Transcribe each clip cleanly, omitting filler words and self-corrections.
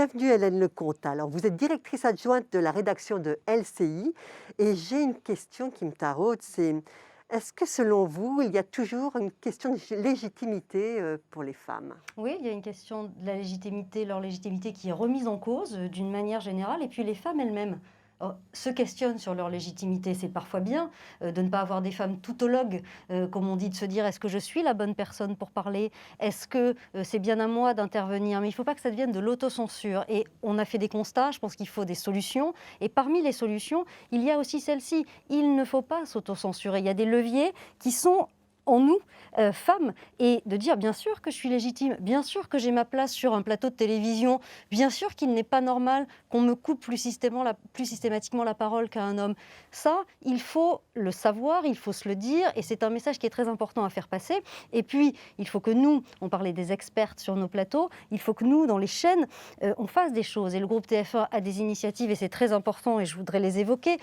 Bienvenue Hélène Lecomte. Alors, vous êtes directrice adjointe de la rédaction de LCI et j'ai une question qui me taraude, c'est est-ce que selon vous, il y a toujours une question de légitimité pour les femmes? Oui, il y a une question de la légitimité, leur légitimité qui est remise en cause d'une manière générale, et puis les femmes elles-mêmes se questionnent sur leur légitimité. C'est parfois bien de ne pas avoir des femmes tautologues, comme on dit, de se dire est-ce que je suis la bonne personne pour parler? Est-ce que c'est bien à moi d'intervenir? Mais il ne faut pas que ça devienne de l'autocensure. Et on a fait des constats, je pense qu'il faut des solutions. Et parmi les solutions, il y a aussi celle-ci. Il ne faut pas s'autocensurer. Il y a des leviers qui sont en nous, femmes, et de dire bien sûr que je suis légitime, bien sûr que j'ai ma place sur un plateau de télévision, bien sûr qu'il n'est pas normal qu'on me coupe plus systématiquement la parole qu'à un homme. Ça, il faut le savoir, il faut se le dire, et c'est un message qui est très important à faire passer. Et puis, il faut que nous, on parlait des expertes sur nos plateaux, il faut que nous, dans les chaînes, on fasse des choses. Et le groupe TF1 a des initiatives, et c'est très important, et je voudrais les évoquer,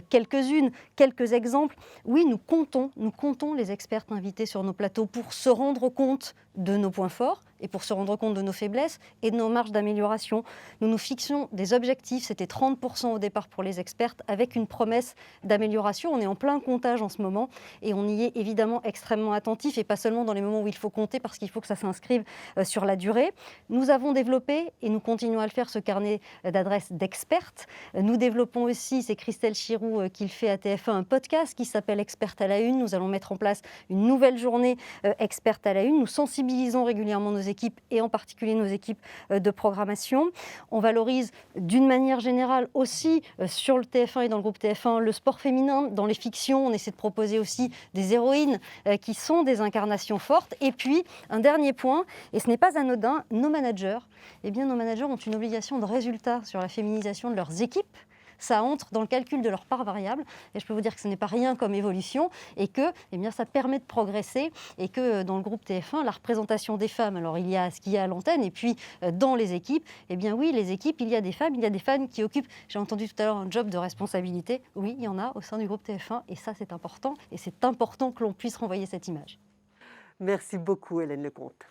quelques-unes, quelques exemples. Oui, nous comptons les expertes invités sur nos plateaux pour se rendre compte de nos points forts et pour se rendre compte de nos faiblesses et de nos marges d'amélioration. Nous nous fixons des objectifs, c'était 30% au départ pour les expertes, avec une promesse d'amélioration. On est en plein comptage en ce moment et on y est évidemment extrêmement attentif, et pas seulement dans les moments où il faut compter, parce qu'il faut que ça s'inscrive sur la durée. Nous avons développé, et nous continuons à le faire, ce carnet d'adresses d'expertes. Nous développons aussi, c'est Christelle Chiroux qui le fait à TF1, un podcast qui s'appelle Experte à la Une. Nous allons mettre en place une nouvelle journée Experte à la Une. Nous sensibilisons régulièrement nos équipes, et en particulier nos équipes de programmation. On valorise d'une manière générale aussi sur le TF1 et dans le groupe TF1 le sport féminin. Dans les fictions, on essaie de proposer aussi des héroïnes qui sont des incarnations fortes. Et puis, un dernier point, et ce n'est pas anodin, nos managers ont une obligation de résultat sur la féminisation de leurs équipes. Ça entre dans le calcul de leur part variable, et je peux vous dire que ce n'est pas rien comme évolution, et que ça permet de progresser, et que dans le groupe TF1, la représentation des femmes, alors il y a ce qu'il y a à l'antenne, et puis dans les équipes, oui, les équipes, il y a des femmes qui occupent, j'ai entendu tout à l'heure, un job de responsabilité. Oui, il y en a au sein du groupe TF1, et ça c'est important, que l'on puisse renvoyer cette image. Merci beaucoup Hélène Lecomte.